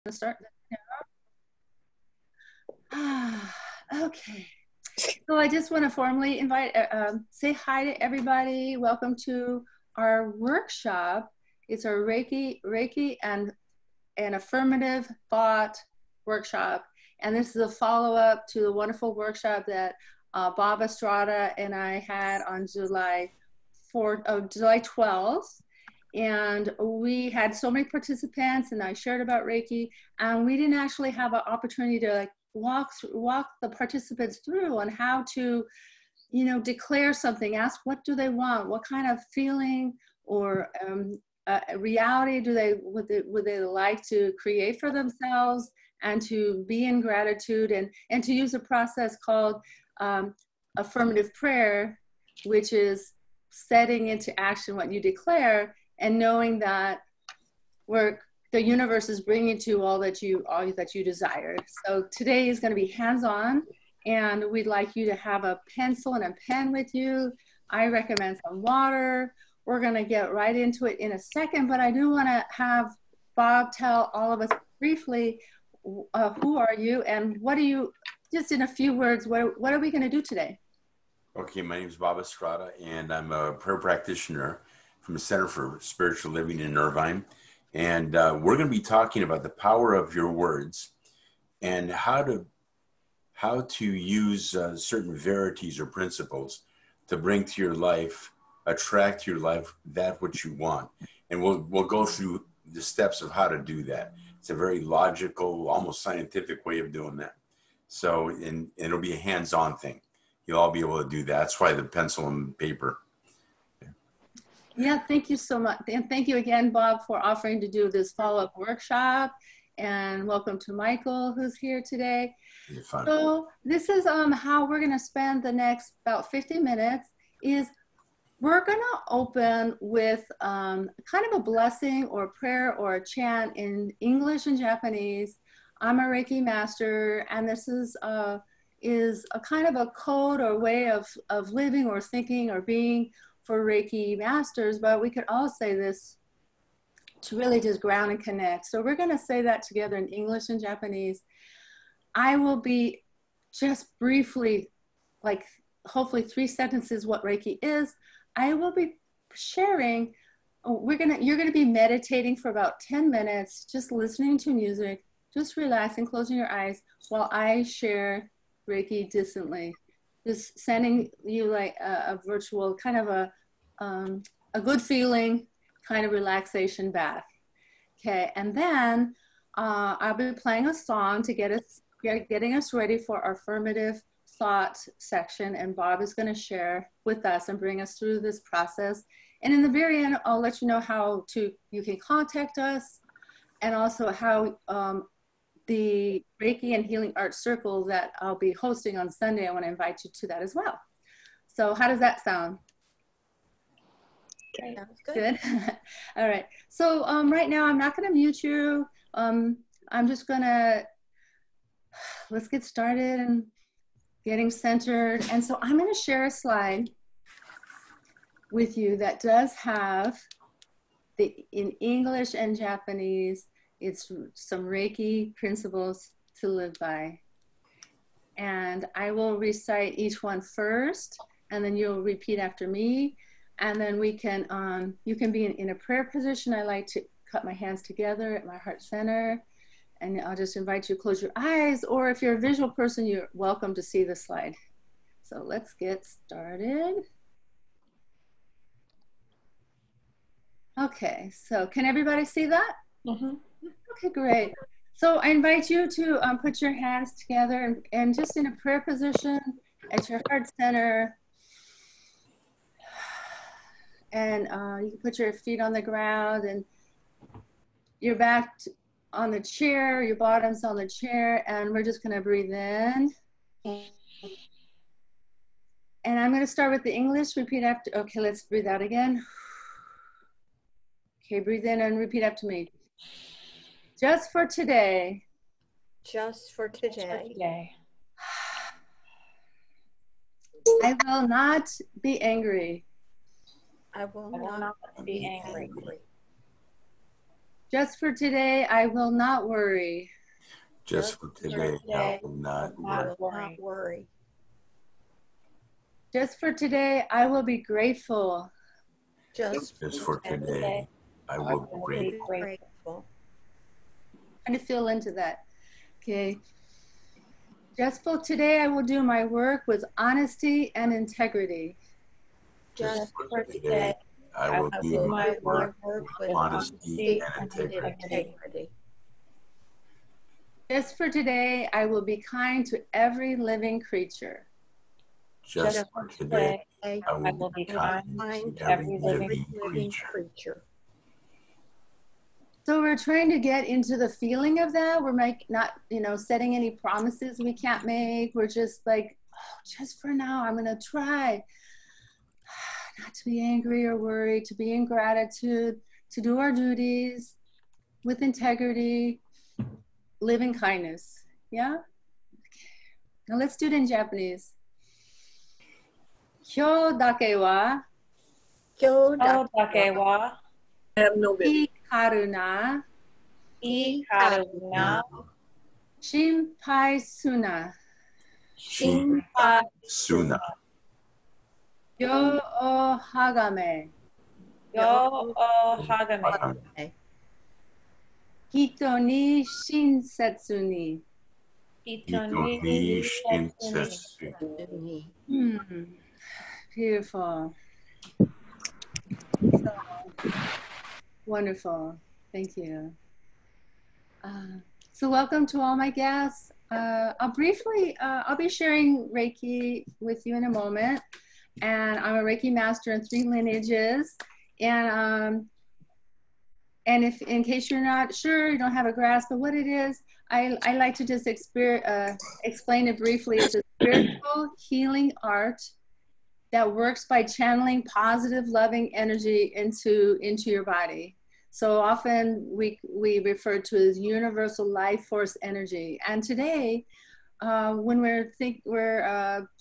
to start now. Okay. So I just want to formally invite, say hi to everybody. Welcome to our workshop. It's our Reiki and affirmative thought workshop. And this is a follow-up to the wonderful workshop that Bob Estrada and I had on July 12th. And we had so many participants, and I shared about Reiki, and we didn't actually have an opportunity to walk the participants through on how to, declare something, ask what do they want, what kind of feeling or reality would they like to create for themselves, and to be in gratitude, and to use a process called affirmative prayer, which is setting into action what you declare, and knowing that the universe is bringing to you all that you desire. So today is going to be hands-on, and we'd like you to have a pencil and a pen with you. I recommend some water. We're going to get right into it in a second, but I do want to have Bob tell all of us briefly, who are you, and what do you, just in a few words, what are we going to do today? Okay, my name is Bob Estrada, and I'm a prayer practitioner from the Center for Spiritual Living in Irvine. And we're going to be talking about the power of your words and how to use certain verities or principles to bring to your life, attract to your life that which you want. And we'll go through the steps of how to do that. It's a very logical, almost scientific way of doing that. So, and it'll be a hands-on thing. You'll all be able to do that. That's why the pencil and paper. Yeah, thank you so much. And thank you again, Bob, for offering to do this follow-up workshop. And welcome to Michael, who's here today. So this is how we're going to spend the next about 50 minutes. Is we're going to open with kind of a blessing or a prayer or a chant in English and Japanese. I'm a Reiki master, and this is a kind of a code or way of living or thinking or being for Reiki masters, but we could all say this to really just ground and connect. So we're going to say that together in English and Japanese. I will be just briefly, like hopefully 3 sentences, what Reiki is. I will be sharing, you're going to be meditating for about 10 minutes, just listening to music, just relaxing, closing your eyes while I share Reiki distantly. Just sending you like a virtual kind of a good feeling kind of relaxation bath. Okay, and then I'll be playing a song to getting us ready for our affirmative thought section, and Bob is going to share with us and bring us through this process. And in the very end, I'll let you know how you can contact us, and also how the Reiki and Healing Arts Circle that I'll be hosting on Sunday, I want to invite you to that as well. So how does that sound? Okay. Sounds good. All right. So right now, I'm not going to mute you. I'm just going to, let's get started and getting centered. And so I'm going to share a slide with you that does have in English and Japanese, it's some Reiki principles to live by. And I will recite each one first, and then you'll repeat after me. And then we can, you can be in a prayer position. I like to cup my hands together at my heart center. And I'll just invite you to close your eyes, or if you're a visual person, you're welcome to see the slide. So let's get started. Okay, so can everybody see that? Mm-hmm. Okay, great. So I invite you to put your hands together and just in a prayer position at your heart center. And you can put your feet on the ground and your back on the chair, your bottom's on the chair, and we're just going to breathe in. And I'm going to start with the English. Repeat after. Okay, let's breathe out again. Okay, breathe in and repeat after me. Just for today. Just for today. I will not be angry. I will not be angry. Just for today, I will not worry. Just for today, I will not worry. Just for today, I will be grateful. Just for today, I will be grateful. Trying to feel into that. Okay. Just for today, I will do my work with honesty and integrity. Just for today, I will do my work with honesty and integrity. Just for today, I will be kind to every living creature. Just for today, I will be kind to every living creature. So we're trying to get into the feeling of that. We're not, setting any promises we can't make. We're just like, oh, just for now, I'm going to try not to be angry or worried, to be in gratitude, to do our duties with integrity, live in kindness. Yeah? Okay. Now let's do it in Japanese. 今日だけは、いい春な、心配すな、よをはがめ、人に親切に、Beautiful. So wonderful. Thank you. So welcome to all my guests. I'll be sharing Reiki with you in a moment. And I'm a Reiki master in 3 lineages. And if, in case you're not sure, you don't have a grasp of what it is, I like to just explain it briefly. It's a spiritual healing art that works by channeling positive, loving energy into your body. So often we refer to as universal life force energy. And today, when we're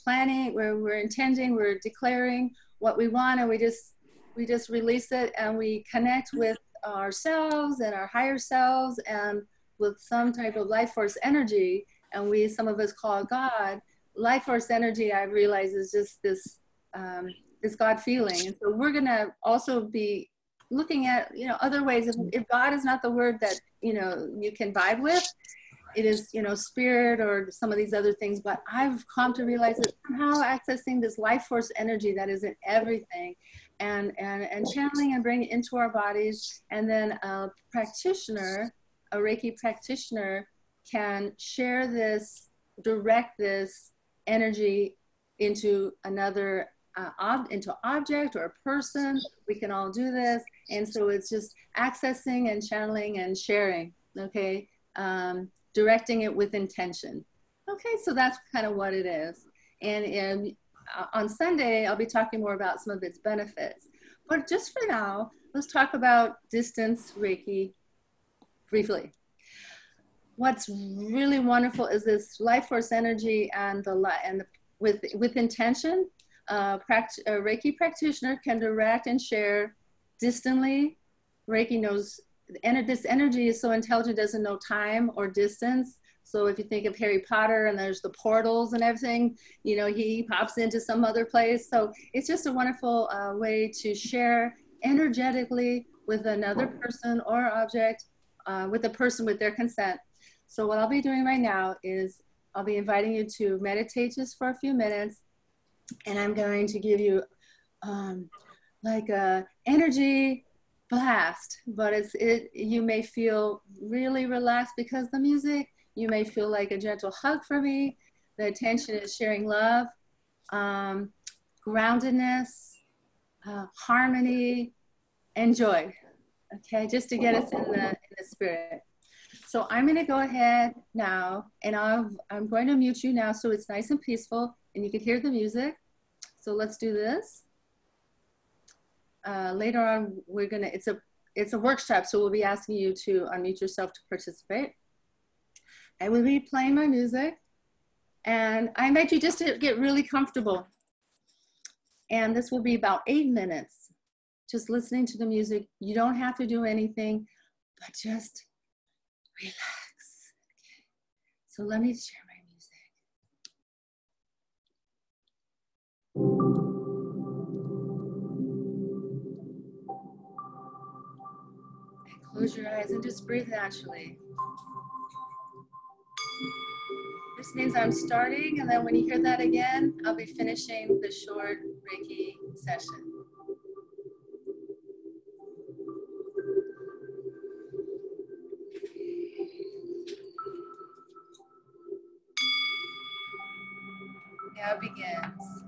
planning, we're intending, we're declaring what we want, and we just release it, and we connect with ourselves and our higher selves, and with some type of life force energy, and some of us call it God. Life force energy, I realize, is just this God feeling. And so we're gonna also be looking at other ways. If God is not the word that you can vibe with, it is spirit or some of these other things. But I've come to realize that somehow accessing this life force energy that is in everything, and channeling and bringing it into our bodies, and then a Reiki practitioner can share this, direct this energy into another into object or a person. We can all do this. And so it's just accessing and channeling and sharing, okay? Directing it with intention. Okay, so that's kind of what it is. And on Sunday, I'll be talking more about some of its benefits. But just for now, let's talk about distance Reiki briefly. What's really wonderful is this life force energy with intention. A Reiki practitioner can direct and share distantly. Reiki knows, and this energy is so intelligent, it doesn't know time or distance. So if you think of Harry Potter and there's the portals and everything, he pops into some other place. So it's just a wonderful way to share energetically with another person or object, with a person with their consent. So what I'll be doing right now is I'll be inviting you to meditate just for a few minutes. And I'm going to give you like a energy blast, but you may feel really relaxed because the music. You may feel like a gentle hug for me. The intention is sharing love, groundedness, harmony, and joy. Okay, just to get us in the spirit. So I'm going to go ahead now, and I'm going to mute you now so it's nice and peaceful, and you can hear the music. So let's do this. Later on, it's a workshop, so we'll be asking you to unmute yourself to participate. I will be playing my music, and I invite you just to get really comfortable. And this will be about 8 minutes, just listening to the music. You don't have to do anything. but just relax. Okay. So let me share my music. And close your eyes and just breathe naturally. This means I'm starting, and then when you hear that again, I'll be finishing the short Reiki session. Now it begins.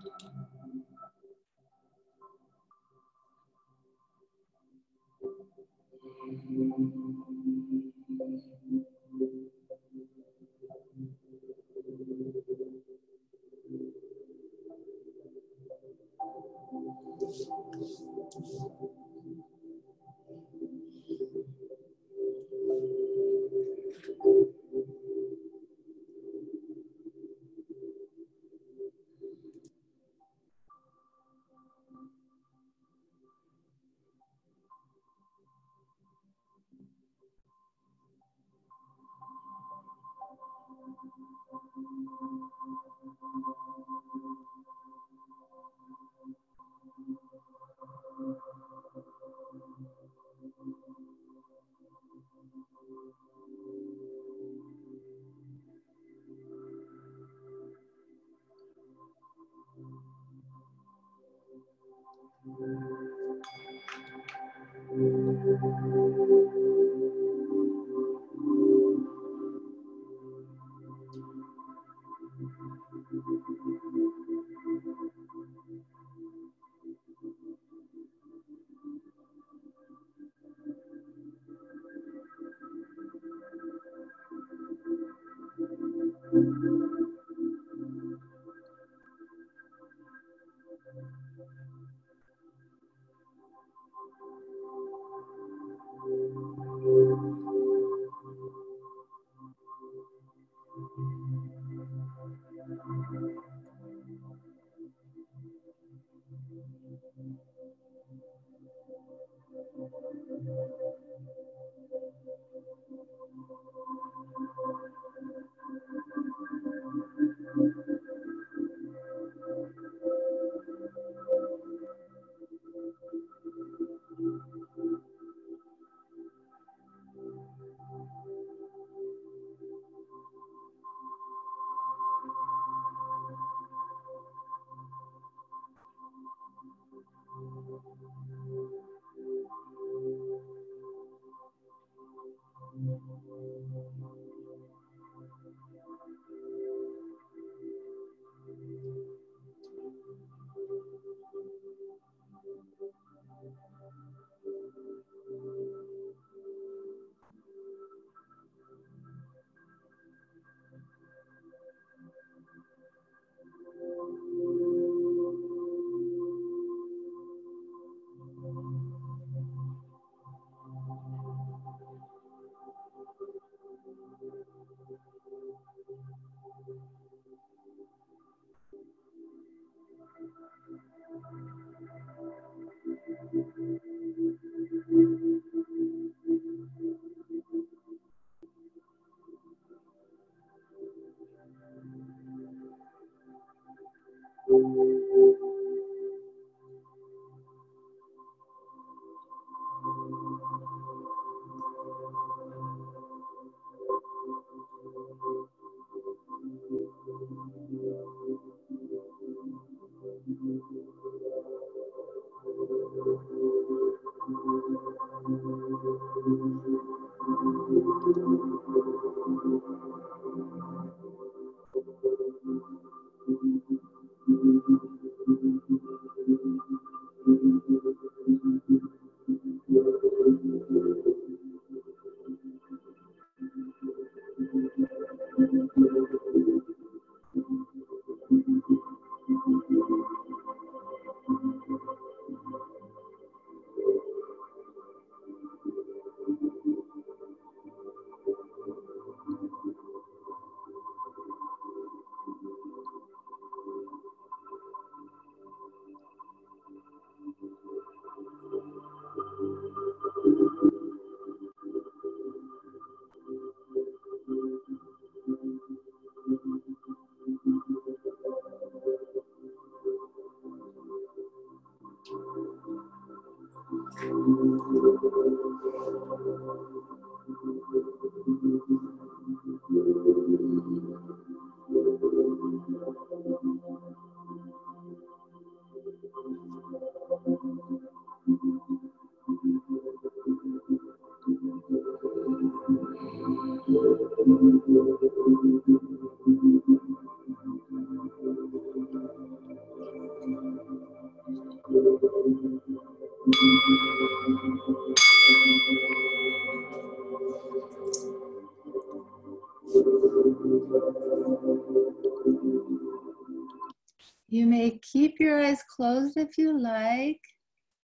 You may keep your eyes closed if you like.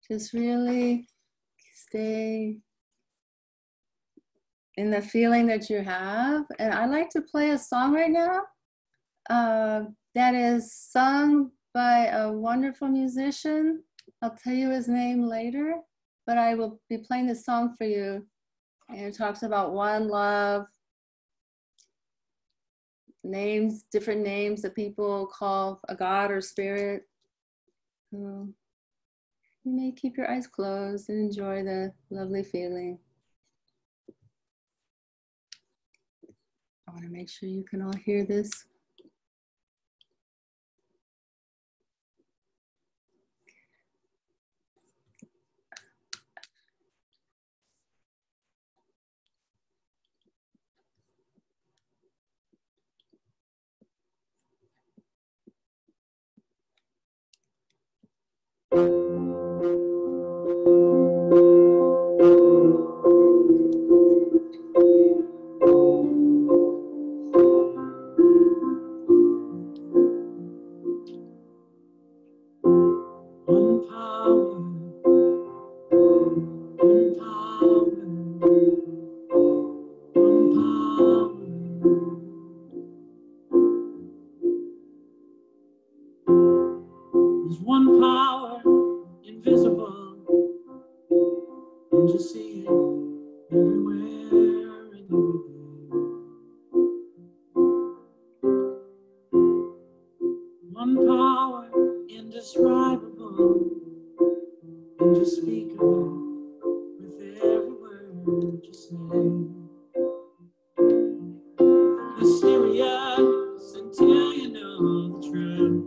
Just really stay in the feeling that you have. And I like to play a song right now that is sung by a wonderful musician. I'll tell you his name later, but I will be playing this song for you. And it talks about one love, names, different names that people call a god or spirit. So you may keep your eyes closed and enjoy the lovely feeling. I want to make sure you can all hear this. There's one power, invisible, and you see it everywhere and everything. One power, indescribable, and you speak of it with every word you say. Mysterious until you know the truth.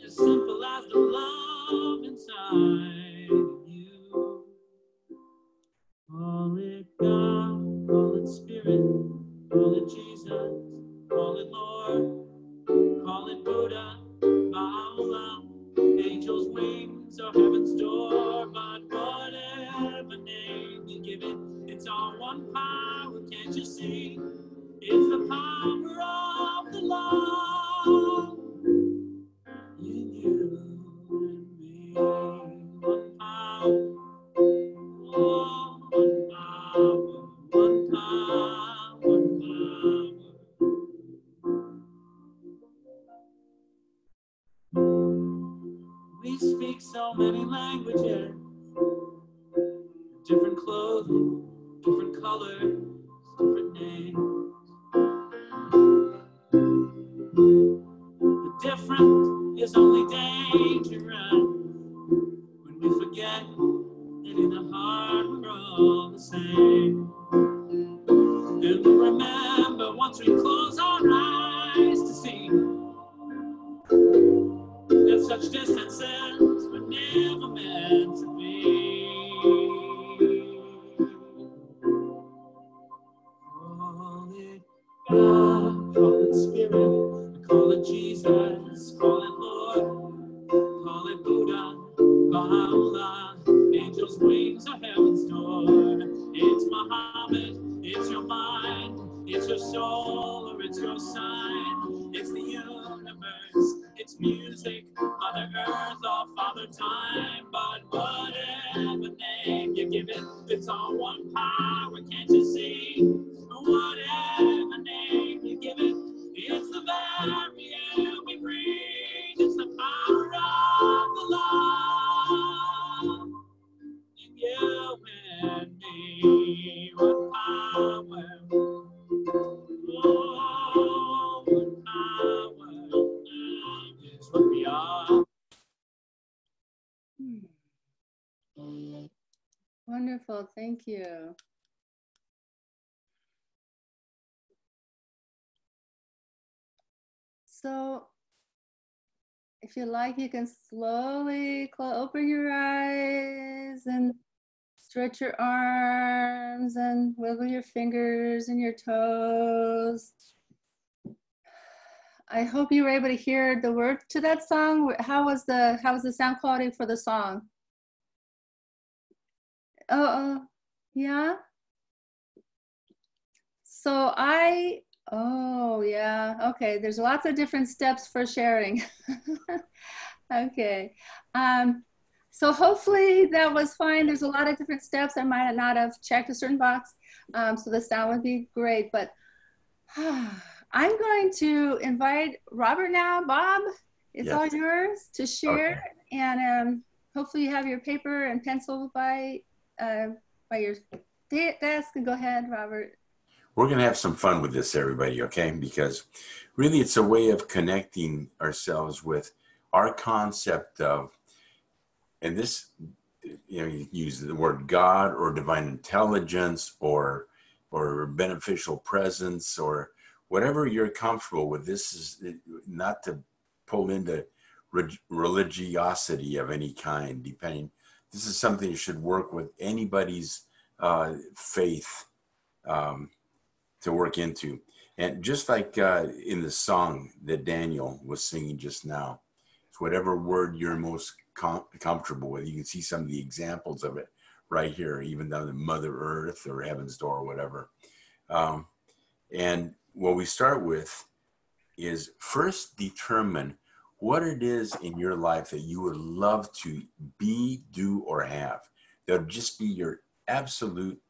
As simple as the love inside of you. Call it God, call it Spirit, call it Jesus, call it Lord, call it Buddha, Baha'u'llah, angels' wings or heaven's door. But whatever name you give it, it's all one power, can't you see? It's the power of the love. In you and me, one power, oh, one power, one power, one power. We speak so many languages, different clothing, different colors, different names. The different is only dangerous when we forget that in the heart we're all the same. And we remember once we close our eyes to see that such distances were never meant to be. Call it God, call it Spirit, call it Jesus, call it Lord, call it Buddha, Baha'u'llah, angels' wings or heaven's door. It's Muhammad, it's your mind, it's your soul or it's your sign. It's the universe, it's music, Mother Earth or Father Time. But whatever name you give it, it's all one power, can't you see? Whatever name you give it, it's the very air we breathe. It's the power of the love in you and me. What power, oh, what power is what we are. Thank you. So if you like, you can slowly open your eyes and stretch your arms and wiggle your fingers and your toes. I hope you were able to hear the word to that song. How was the sound quality for the song? Oh, yeah. So oh yeah, okay. There's lots of different steps for sharing. Okay. So hopefully that was fine. There's a lot of different steps. I might not have checked a certain box. So the sound would be great, but I'm going to invite Robert now. Bob, it's all yours to share. Okay. And hopefully you have your paper and pencil by your desk. Go ahead, Robert. We're going to have some fun with this, everybody, okay? Because really it's a way of connecting ourselves with our concept of, and this, you use the word God or divine intelligence or beneficial presence or whatever you're comfortable with. This is not to pull into religiosity of any kind, depending. This is something you should work with anybody's faith to work into. And just like in the song that Daniel was singing just now, it's whatever word you're most comfortable with. You can see some of the examples of it right here, even down in Mother Earth or Heaven's Door or whatever. And what we start with is first determine what it is in your life that you would love to be, do, or have. That would just be your absolute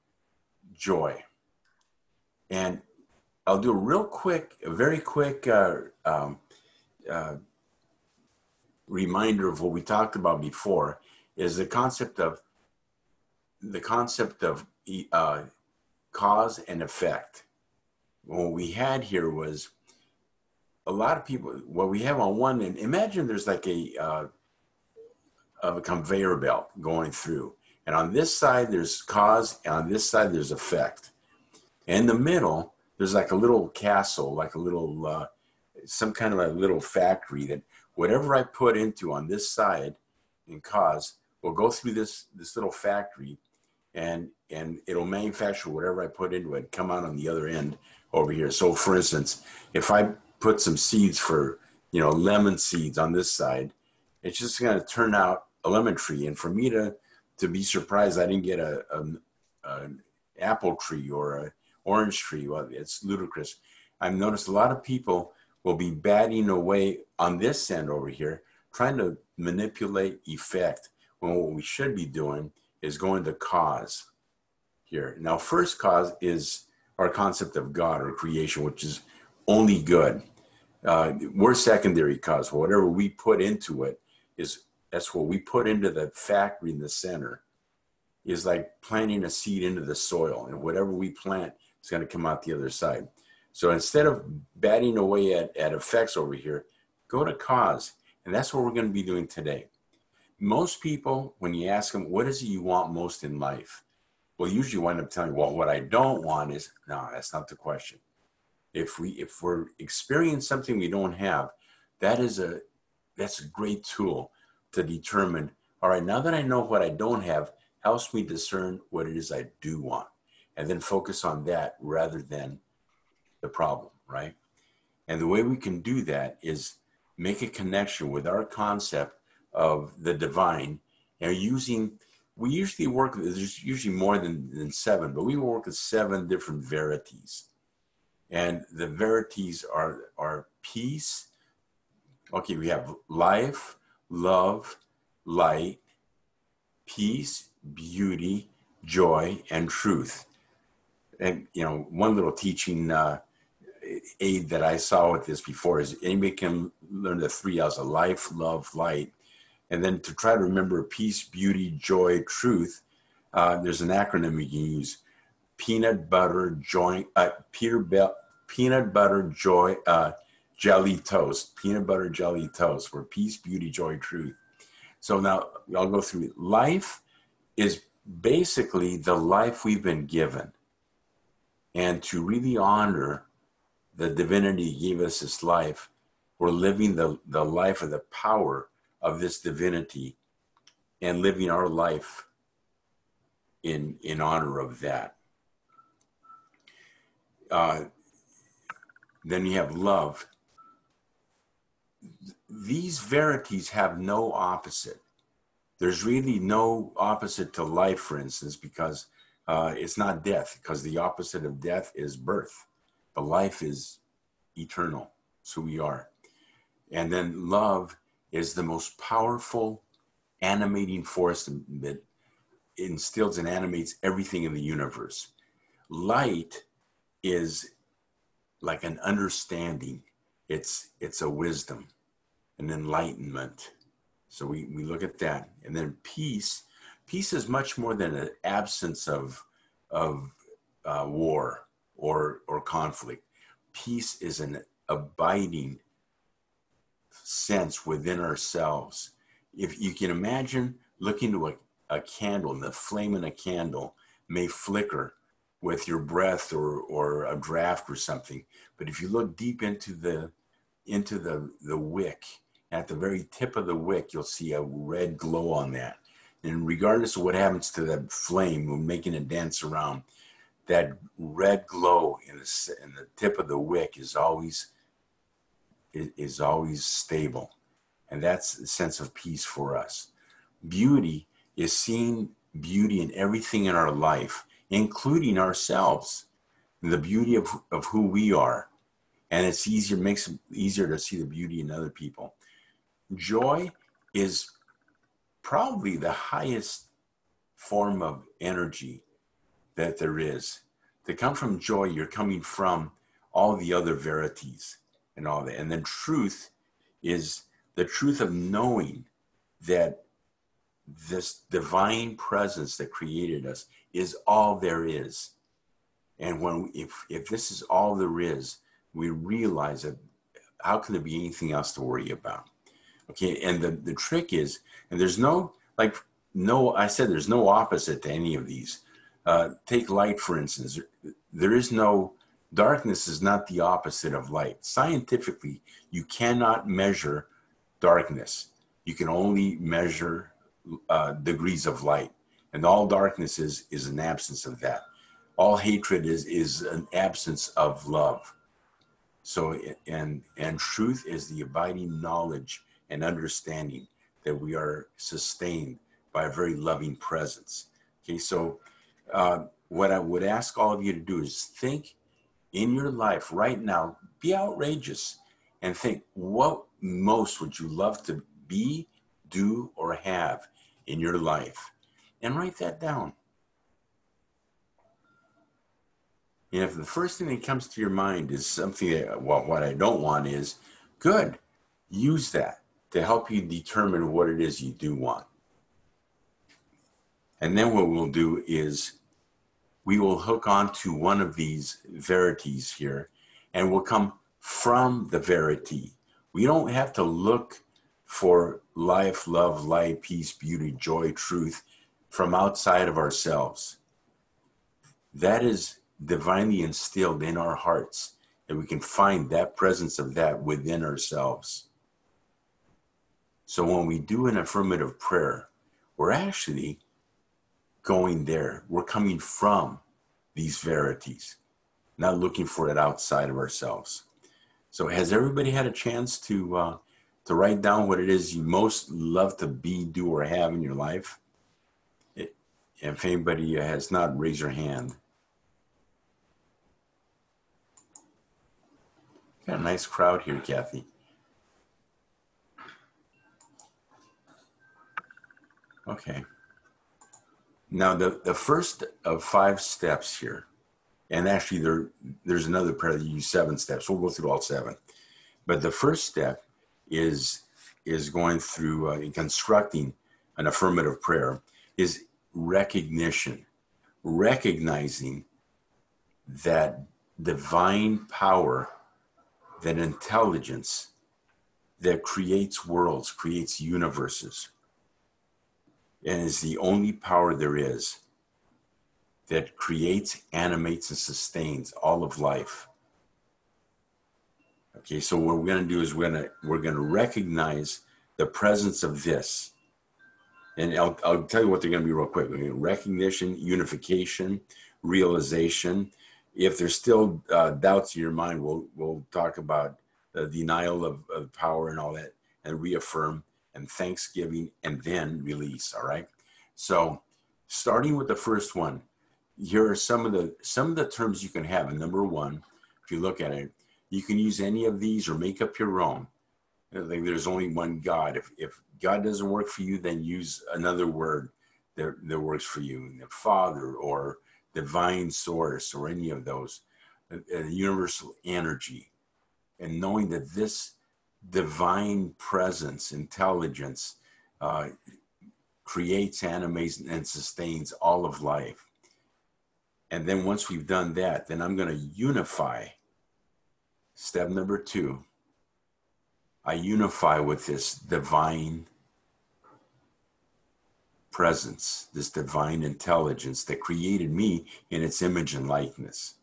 joy. And I'll do a very quick reminder of what we talked about before, is the concept of cause and effect. What we had here was a lot of people, what we have on one end, imagine there's like a conveyor belt going through. And on this side, there's cause, and on this side, there's effect. And in the middle, there's like a little castle, like a little, some kind of a little factory that whatever I put into on this side in cause will go through this little factory and it'll manufacture whatever I put into it, come out on the other end over here. So for instance, if I put some seeds for, lemon seeds on this side, it's just going to turn out a lemon tree. And for me to be surprised I didn't get an apple tree or a orange tree, well, it's ludicrous. I've noticed a lot of people will be batting away on this end over here, trying to manipulate effect, when what we should be doing is going to cause here. Now, first cause is our concept of God or creation, which is only good. We're secondary cause. Whatever we put into it that's what we put into the factory in the center, is like planting a seed into the soil, and whatever we plant is going to come out the other side. So instead of batting away at effects over here, go to cause. And that's what we're going to be doing today. Most people, when you ask them, what is it you want most in life? Well, usually wind up telling you, well, what I don't want is, no, that's not the question. If we're experiencing something we don't have, that's a great tool to determine, all right, now that I know what I don't have, helps me discern what it is I do want, and then focus on that rather than the problem, right? And the way we can do that is make a connection with our concept of the divine, and we usually work, there's usually more than 7, but we work with 7 different verities. And the verities are peace. Okay, we have life, love, light, peace, beauty, joy, and truth. And, one little teaching aid that I saw with this before is anybody can learn the 3 L's of life, love, light. And then to try to remember peace, beauty, joy, truth, there's an acronym you can use: peanut butter, joy, jelly toast, peanut butter jelly toast for peace, beauty, joy, truth. So now I'll go through it. Life is basically the life we've been given, and to really honor the divinity he gave us this life, we're living the life of the power of this divinity and living our life in honor of that. Then you have love. These verities have no opposite. There's really no opposite to life, for instance, because it's not death, because the opposite of death is birth. But life is eternal. It's who we are. And then love is the most powerful animating force that instills and animates everything in the universe. Light is like an understanding. It's a wisdom, an enlightenment. So we look at that. And then peace is much more than an absence of war or conflict. Peace is an abiding sense within ourselves. If you can imagine looking to a candle, and the flame in a candle may flicker with your breath or a draft or something. But if you look deep into the wick, at the very tip of the wick, you'll see a red glow on that. And regardless of what happens to that flame, we're making it dance around, that red glow in the tip of the wick is always stable. And that's the sense of peace for us. Beauty is seeing beauty in everything in our life, including ourselves, and the beauty of who we are. And makes it easier to see the beauty in other people. Joy is probably the highest form of energy that there is. To come from joy, you're coming from all the other verities and all that. And then truth is the truth of knowing that this divine presence that created us is all there is. And if this is all there is, we realize that how can there be anything else to worry about? Okay, and the trick is, and there's I said there's no opposite to any of these. Take light, for instance. Darkness is not the opposite of light. Scientifically, you cannot measure darkness. You can only measure degrees of light. And all darkness is an absence of that. All hatred is an absence of love. So, and truth is the abiding knowledge and understanding that we are sustained by a very loving presence. Okay, so what I would ask all of you to do is think in your life right now, be outrageous and think, what most would you love to be, do, or have in your life? And write that down. And if the first thing that comes to your mind is something that, what I don't want is, good, use that to help you determine what it is you do want. And then what we'll do is we will hook onto one of these verities here, and we'll come from the verity. We don't have to look for life, love, light, peace, beauty, joy, truth from outside of ourselves. That is divinely instilled in our hearts, and we can find that presence of that within ourselves. So when we do an affirmative prayer, we're actually going there. We're coming from these verities, not looking for it outside of ourselves. So has everybody had a chance to write down what it is you most love to be, do, or have in your life? And if anybody has not, raise your hand. Got a nice crowd here, Kathy. Okay. Now, the first of 5 steps here, and actually there's another prayer that you use 7 steps. We'll go through all 7. But the first step is going through constructing an affirmative prayer, is recognition, recognizing that divine power, that intelligence that creates worlds, creates universes. and is the only power there is that creates, animates, and sustains all of life. Okay, so what we're going to do is we're going to recognize the presence of this. And I'll tell you what they're going to be real quick. We're going to recognition, unification, realization. If there's still doubts in your mind, we'll talk about the denial of power and all that, and reaffirm, and thanksgiving, and then release. All right. So, starting with the first one, here are some of the terms you can have. And number one, if you look at it, you can use any of these or make up your own. Like there's only one God. If God doesn't work for you, then use another word that works for you. The Father or divine source or any of those. Universal energy. And knowing that this divine presence, intelligence, creates, animates, and sustains all of life. And then once we've done that, then I'm going to unify. Step number 2. I unify with this divine presence, this divine intelligence that created me in its image and likeness.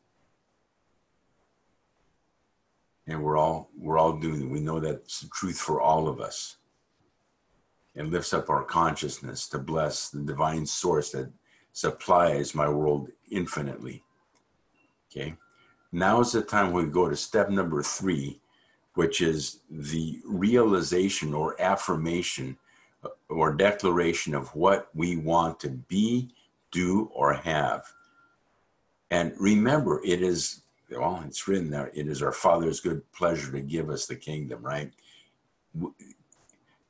And we're all doing it. We know that's the truth for all of us. It lifts up our consciousness to bless the divine source that supplies my world infinitely. Okay. Now is the time when we go to step number 3, which is the realization or affirmation or declaration of what we want to be, do, or have. And remember, it's written there, it is our Father's good pleasure to give us the kingdom, right?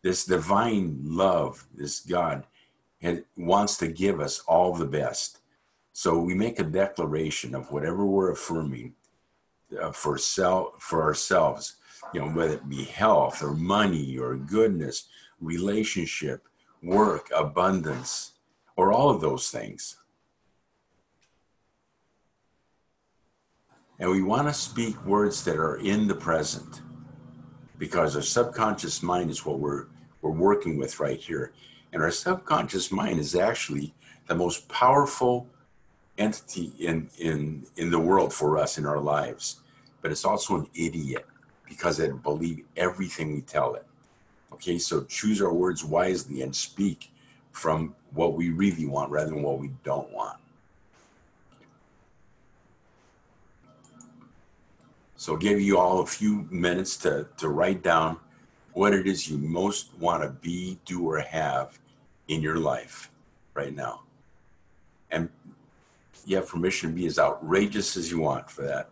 This divine love, this God, wants to give us all the best. So we make a declaration of whatever we're affirming for ourselves, whether it be health or money or goodness, relationship, work, abundance, or all of those things. And we want to speak words that are in the present, because our subconscious mind is what we're working with right here. And our subconscious mind is actually the most powerful entity in the world for us in our lives. But it's also an idiot because it believes everything we tell it. Okay, so choose our words wisely and speak from what we really want rather than what we don't want. So I'll give you all a few minutes to write down what it is you most want to be, do, or have in your life right now. And you have permission to be as outrageous as you want for that.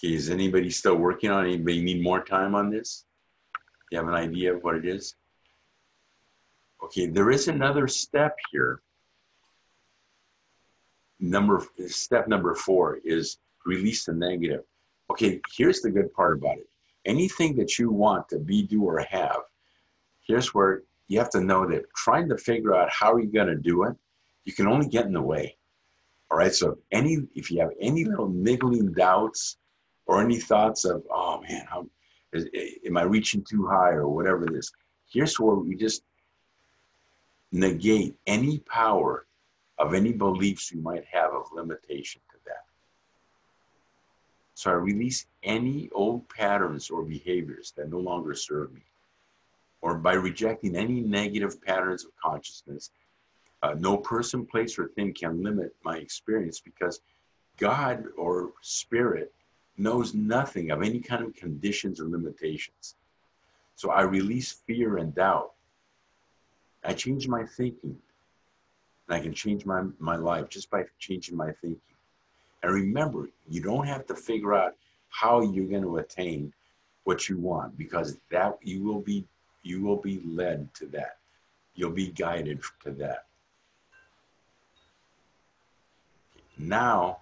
Okay, is anybody still working on it? Anybody need more time on this? You have an idea of what it is? Okay, there is another step here. Step number 4 is release the negative. Okay, here's the good part about it. Anything that you want to be, do, or have, here's where you have to know that trying to figure out how you're going to do it, you can only get in the way. All right, so if you have any little niggling doubts or any thoughts of, oh man, am I reaching too high or whatever it is, here's where we just negate any power of any beliefs you might have of limitation to that. So I release any old patterns or behaviors that no longer serve me, or by rejecting any negative patterns of consciousness. No person, place, or thing can limit my experience, because God or spirit knows nothing of any kind of conditions or limitations. So I release fear and doubt. I change my thinking. And I can change my life just by changing my thinking. And remember, you don't have to figure out how you're going to attain what you want, because that you will be led to that. You'll be guided to that. Now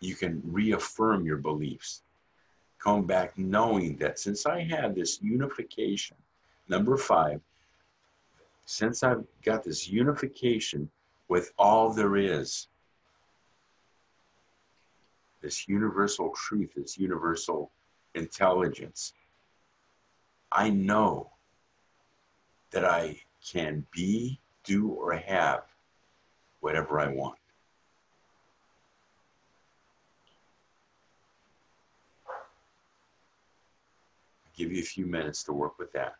you can reaffirm your beliefs. Come back knowing that since I have this unification, number 5, since I've got this unification with all there is, this universal truth, this universal intelligence, I know that I can be, do, or have whatever I want. I'll give you a few minutes to work with that.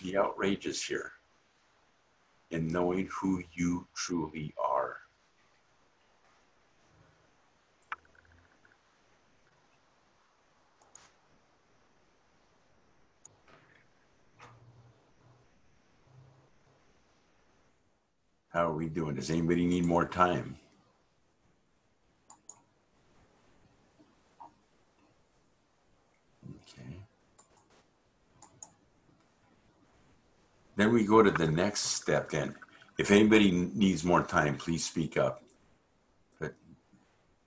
The outrageous here in knowing who you truly are. How are we doing? Does anybody need more time? Okay. Then we go to the next step then. If anybody needs more time, please speak up. But,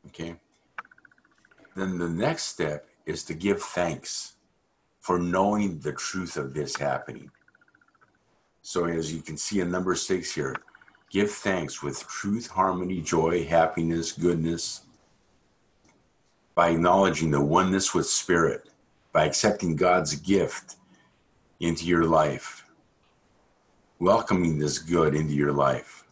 okay. Then the next step is to give thanks for knowing the truth of this happening. So as you can see in number 6 here, give thanks with truth, harmony, joy, happiness, goodness, by acknowledging the oneness with spirit, by accepting God's gift into your life, welcoming this good into your life.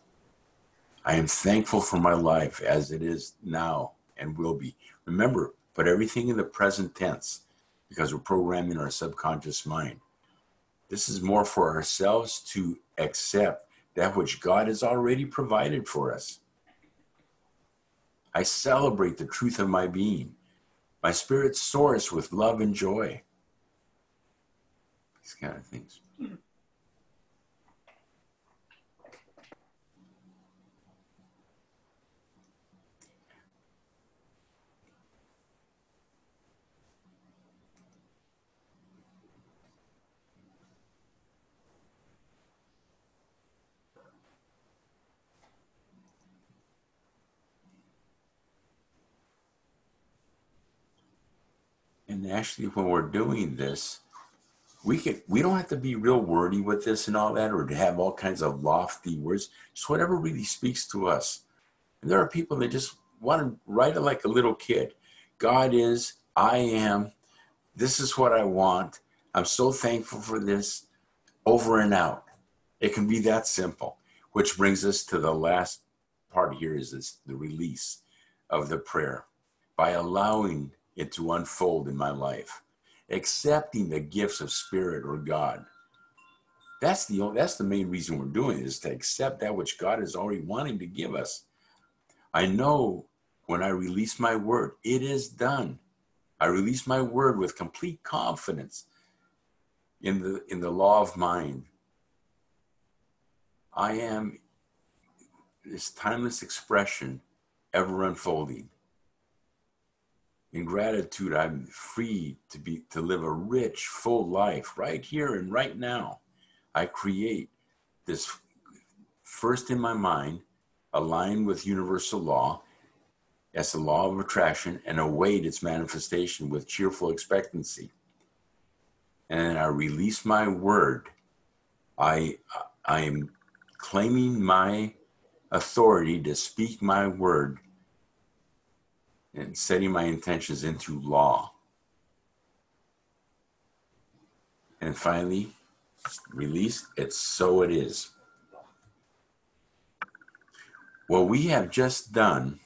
I am thankful for my life as it is now and will be. Remember, put everything in the present tense because we're programming our subconscious mind. This is more for ourselves to accept that which God has already provided for us. I celebrate the truth of my being. My spirit soars with love and joy. These kind of things. And actually, when we're doing this, we don't have to be real wordy with this and all that, or to have all kinds of lofty words. Just whatever really speaks to us. And there are people that just want to write it like a little kid. God is, I am, this is what I want. I'm so thankful for this, over and out. It can be that simple, which brings us to the last part here is this, the release of the prayer by allowing it to unfold in my life, accepting the gifts of spirit or God. That's the main reason we're doing it, is to accept that which God is already wanting to give us. I know when I release my word, it is done. I release my word with complete confidence in the law of mind. I am this timeless expression ever unfolding. In gratitude, I'm free to live a rich, full life right here and right now. I create this first in my mind, aligned with universal law, as the law of attraction, and await its manifestation with cheerful expectancy. And I release my word. I am claiming my authority to speak my word and setting my intentions into law. And finally, Release it, so it is. What we have just done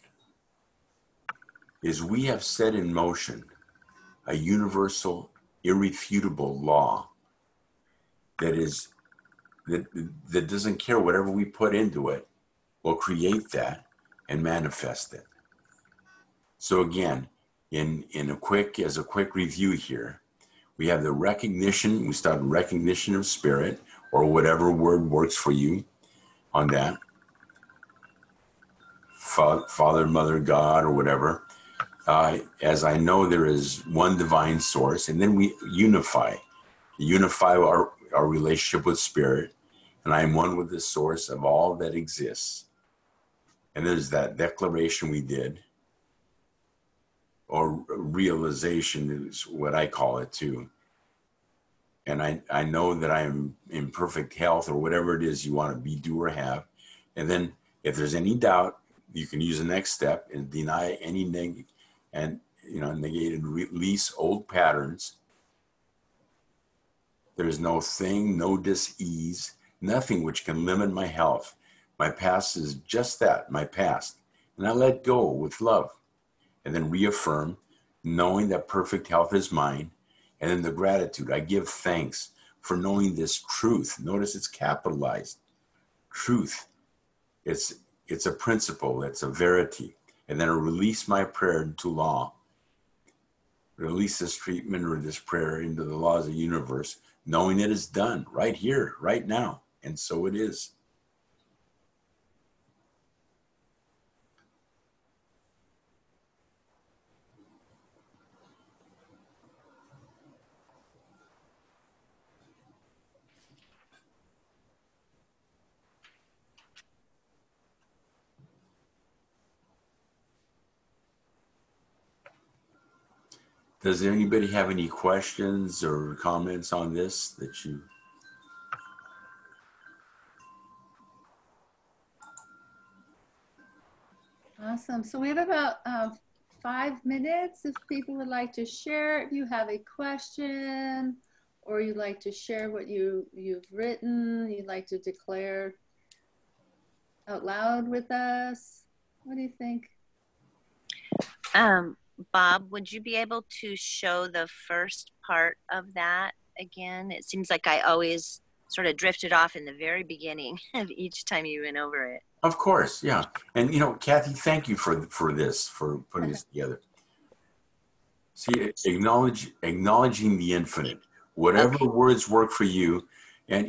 is we have set in motion a universal, irrefutable law that doesn't care whatever we put into it, will create that and manifest it. So again, as a quick review here, we have the recognition, we start recognition of spirit, or whatever word works for you on that. Father, Mother, God, or whatever. As I know there is one divine source, and then we unify our relationship with spirit, and I am one with the source of all that exists. And there's that declaration we did, or realization is what I call it too. And I know that I am in perfect health, or whatever it is you want to be, do, or have. And then if there's any doubt, you can use the next step and deny any negate and release old patterns. There is no thing, no dis-ease, nothing which can limit my health. My past is just that, my past. And I let go with love. And then reaffirm, knowing that perfect health is mine. And then the gratitude. I give thanks for knowing this truth. Notice it's capitalized. Truth. It's a principle. It's a verity. And then I release my prayer into law. Release this treatment or this prayer into the laws of the universe, knowing it is done right here, right now. And so it is. Does anybody have any questions or comments on this that you? Awesome. So we have about 5 minutes if people would like to share. If you have a question or you'd like to share what you've written, you'd like to declare out loud with us. What do you think? Bob, would you be able to show the first part of that again? It seems like I always sort of drifted off in the very beginning of each time you went over it. Of course, yeah. And Kathy, thank you for this, for putting this together. See, acknowledging the infinite, whatever words work for you. And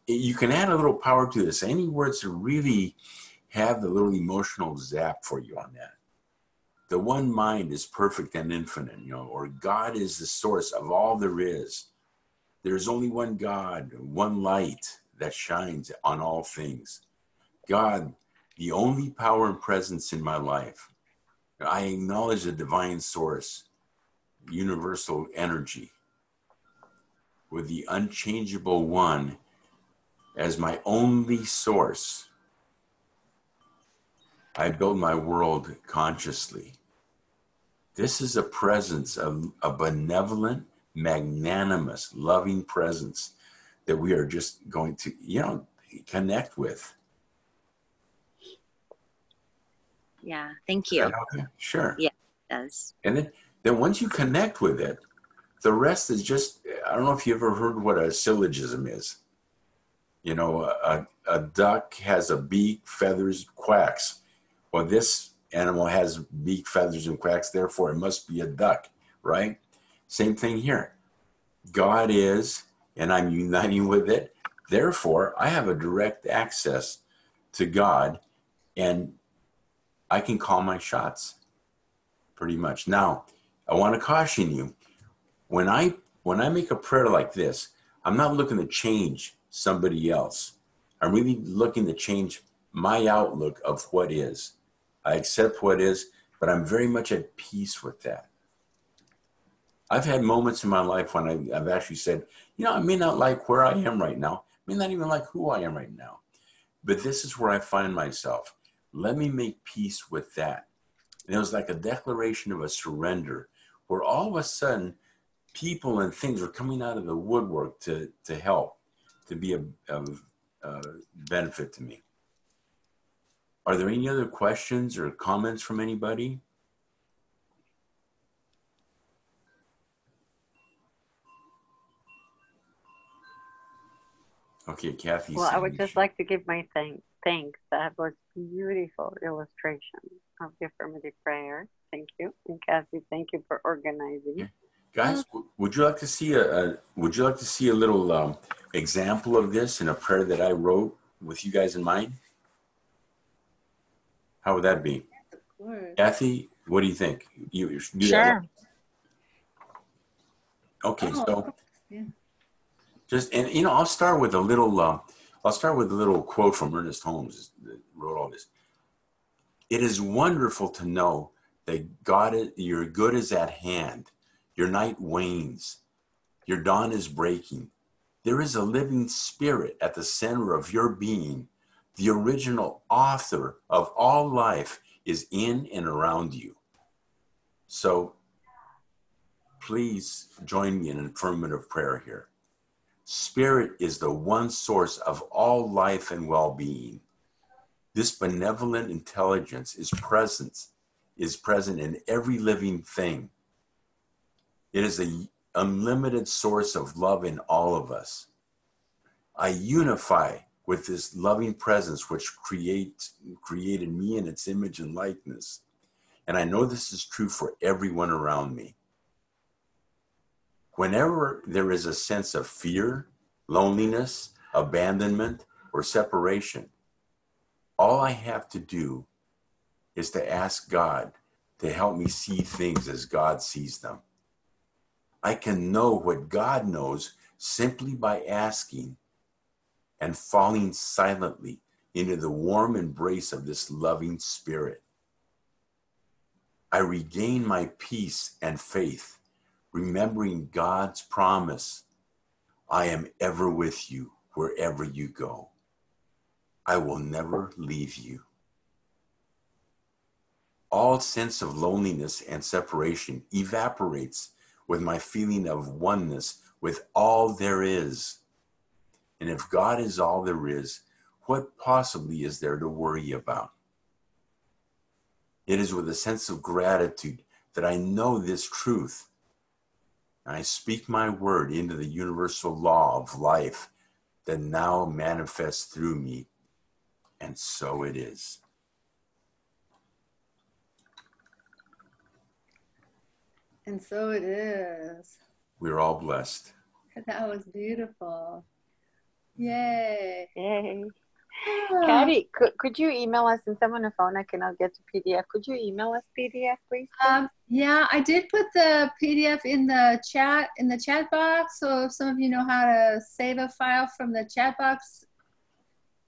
you can add a little power to this. Any words that really have the little emotional zap for you on that. The one mind is perfect and infinite, or God is the source of all there is. There's only one God, one light that shines on all things. God, the only power and presence in my life. I acknowledge the divine source, universal energy, with the unchangeable one as my only source. I build my world consciously. This is a presence of a benevolent, magnanimous, loving presence that we are just going to, connect with. Yeah, thank you. Okay. Sure. Yeah, it does. And then once you connect with it, the rest is just, I don't know if you ever heard what a syllogism is. A duck has a beak, feathers, quacks. Well, this animal has beak, feathers, and quacks, therefore it must be a duck, right? Same thing here. God is, and I'm uniting with it. Therefore, I have a direct access to God, and I can call my shots, pretty much. Now, I want to caution you. When I make a prayer like this, I'm not looking to change somebody else. I'm really looking to change my outlook of what is. I accept what is, but I'm very much at peace with that. I've had moments in my life when I've actually said, I may not like where I am right now. I may not even like who I am right now. But this is where I find myself. Let me make peace with that. And it was like a declaration of a surrender, where all of a sudden people and things were coming out of the woodwork to help, to be of benefit to me. Are there any other questions or comments from anybody? Okay, Kathy. Well, I would just like to give my thanks. That was beautiful illustration of the affirmative prayer. Thank you. And Kathy, thank you for organizing. Yeah. Guys, would you like to see a little example of this in a prayer that I wrote with you guys in mind? How would that be? Of course. Kathy, what do you think? You do Sure. that. Okay, so yeah. just and you know, I'll start with a little quote from Ernest Holmes that wrote all this. It is wonderful to know that your good is at hand. Your night wanes. Your dawn is breaking. There is a living spirit at the center of your being. The original author of all life is in and around you. So please join me in an affirmative prayer here. Spirit is the one source of all life and well-being. This benevolent intelligence is present in every living thing. It is an unlimited source of love in all of us. I unify with this loving presence which created me in its image and likeness. And I know this is true for everyone around me. Whenever there is a sense of fear, loneliness, abandonment, or separation, all I have to do is to ask God to help me see things as God sees them. I can know what God knows simply by asking and falling silently into the warm embrace of this loving spirit. I regain my peace and faith, remembering God's promise. I am ever with you wherever you go. I will never leave you. All sense of loneliness and separation evaporates with my feeling of oneness with all there is. And if God is all there is, what possibly is there to worry about? It is with a sense of gratitude that I know this truth. I speak my word into the universal law of life that now manifests through me. And so it is. And so it is. We're all blessed. That was beautiful. Yay. Yay. Ah. Kathy, could you email us, since I'm on the phone, I cannot get to PDF. Could you email us PDF, please? Yeah, I did put the PDF in the chat box. So if some of you know how to save a file from the chat box,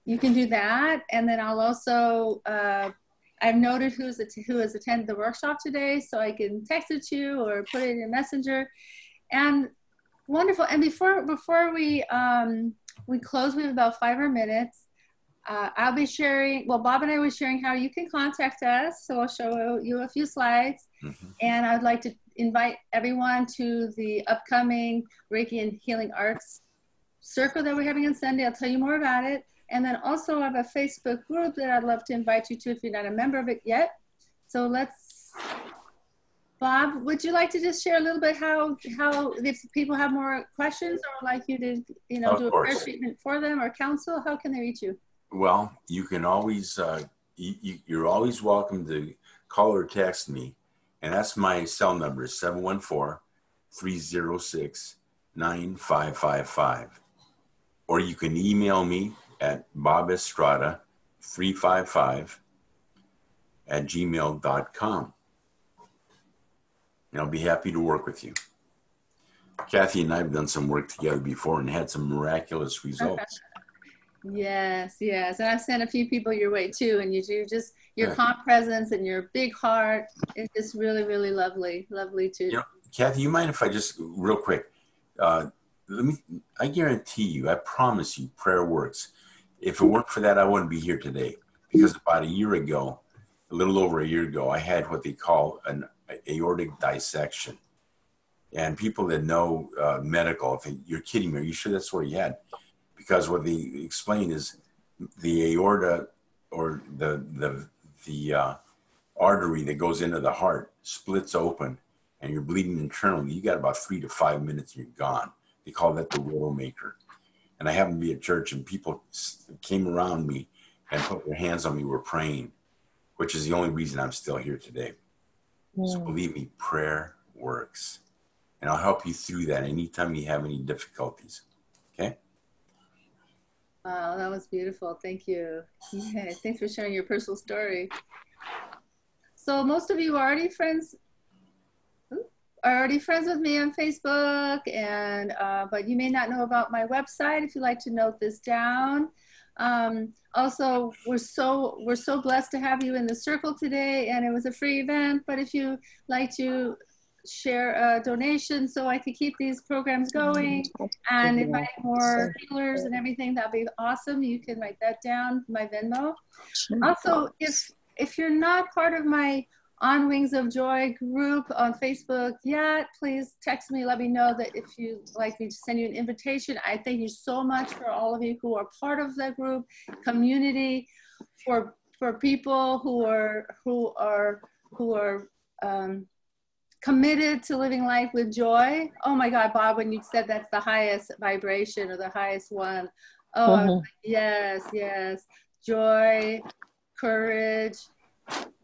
you can do that. And then I'll also, I've noted who has attended the workshop today, so I can text it to you or put it in Messenger. And wonderful. And before we close, we have about 5 more minutes. I'll be sharing, Bob and I were sharing how you can contact us. So I'll show you a few slides. Mm-hmm. And I'd like to invite everyone to the upcoming Reiki and Healing Arts circle that we're having on Sunday. I'll tell you more about it. And then also I have a Facebook group that I'd love to invite you to if you're not a member of it yet. So Bob, would you like to just share a little bit how if people have more questions or like you to, do a prayer treatment for them or counsel, how can they reach you? Well, you can always, you're always welcome to call or text me. And that's my cell number, 714-306-9555. Or you can email me at bobestrada355@gmail.com. And I'll be happy to work with you. Kathy and I have done some work together before and had some miraculous results. Yes. And I've sent a few people your way too. And your calm presence and your big heart is just really, really lovely too. Kathy, you mind if I just real quick, I guarantee you, I promise you, prayer works. If it weren't for that, I wouldn't be here today, because about a little over a year ago, I had what they call an aortic dissection. And people that know medical think, you're kidding me. Are you sure that's what you had? because what they explain is the aorta, or the artery that goes into the heart, splits open, and you're bleeding internally. You got about 3 to 5 minutes and you're gone. They call that the Widowmaker. And I happened to be at church, and people came around me and put their hands on me, were praying, which is the only reason I'm still here today. So believe me, prayer works. And I'll help you through that anytime you have any difficulties. Okay? Wow, that was beautiful. Thank you. Yeah, thanks for sharing your personal story. So most of you are already friends with me on Facebook, and but you may not know about my website. If you'd like to note this down. Also, we're so blessed to have you in the circle today, and it was a free event. But if you like to share a donation so I could keep these programs going and invite more healers and everything, that'd be awesome. You can write that down, my Venmo. Also, if you're not part of my On Wings of Joy group on Facebook yet, please text me, let me know that if you'd like me to send you an invitation. I thank you so much for all of you who are part of that group community, for people who are committed to living life with joy. Oh my God, Bob, when you said that's the highest vibration or the highest one. Oh, I was like, yes. Joy, courage,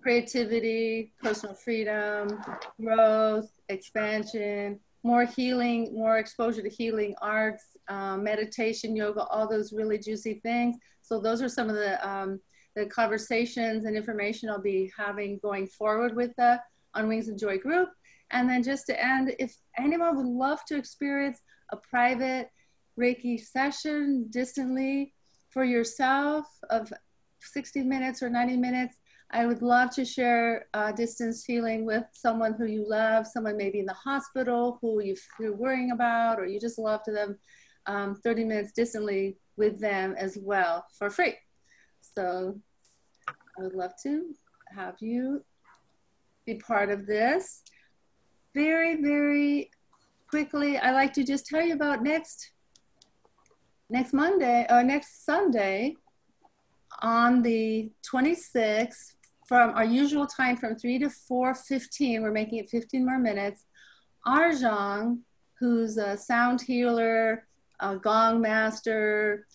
creativity, personal freedom, growth, expansion, more healing, more exposure to healing arts, meditation, yoga, all those really juicy things. So those are some of the conversations and information I'll be having going forward with the On Wings of Joy group. And then just to end, if anyone would love to experience a private Reiki session distantly for yourself of 60 minutes or 90 minutes, I would love to share distance healing with someone who you love, someone maybe in the hospital who you're worrying about, or you just love to them, 30 minutes distantly with them as well for free. So I would love to have you be part of this. Very, very quickly, I'd like to just tell you about next Monday or next Sunday on the 26th, from our usual time from 3 to 4:15. We're making it 15 more minutes. Arjang, who's a sound healer, a gong master,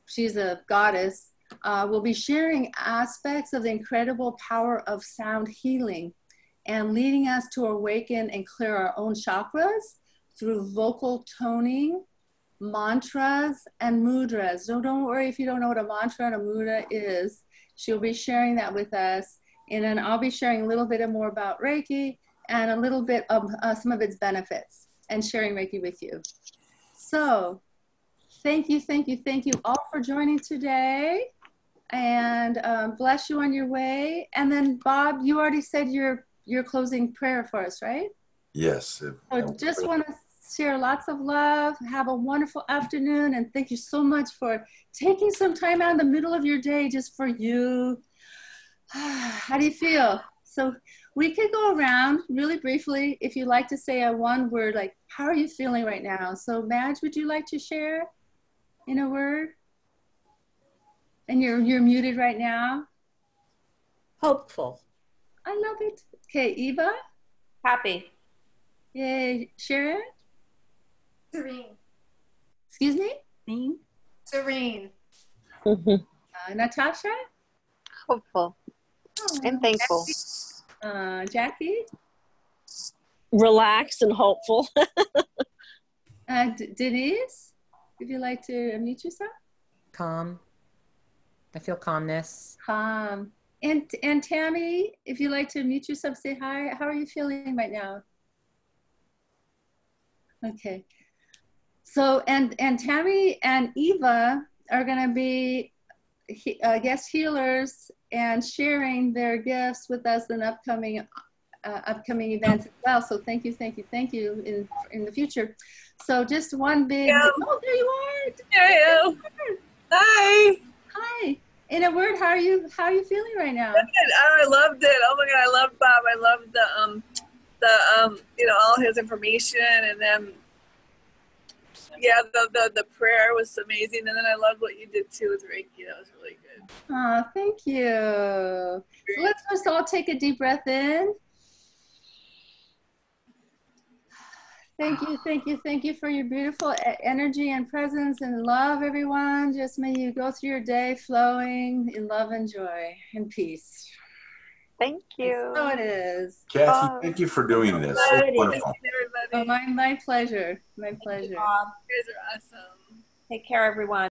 she's a goddess, will be sharing aspects of the incredible power of sound healing and leading us to awaken and clear our own chakras through vocal toning, mantras, and mudras. So don't worry if you don't know what a mantra and a mudra is. She'll be sharing that with us. And then I'll be sharing a little bit more about Reiki and a little bit of some of its benefits and sharing Reiki with you. So thank you all for joining today. And bless you on your way. And then Bob, you already said your closing prayer for us, right? Yes. So just want to share lots of love. Have a wonderful afternoon. And thank you so much for taking some time out in the middle of your day just for you. How do you feel? So we could go around really briefly if you'd like to say a one word, like, how are you feeling right now? So Madge, would you like to share in a word? And you're muted right now. Hopeful. I love it. Okay, Eva? Happy. Yay. Sharon? Serene. Excuse me? Serene. Natasha? Hopeful and thankful. Jackie? Relaxed and hopeful. Denise? Would you like to unmute yourself? Calm. I feel calmness. Calm. And Tammy, if you'd like to unmute yourself, say hi. How are you feeling right now? Okay. So, and Tammy and Eva are going to be guest healers and sharing their gifts with us in upcoming events as well. So thank you in the future. So just one big, oh, there you are. There I am. Hi. Hi. In a word, how are you feeling right now? Good. Oh, I loved it. Oh my God, I loved Bob. I loved the all his information, and then Yeah, the prayer was amazing, and then I loved what you did too with Reiki. That was really good. Oh, thank you. So let's just all take a deep breath in. Thank you, thank you, thank you for your beautiful energy and presence and love, everyone. Just may you go through your day flowing in love and joy and peace. Thank you. So it is. Kathy, thank you for doing this. So wonderful. Everybody. Oh, my pleasure. My pleasure. You guys are awesome. Take care, everyone.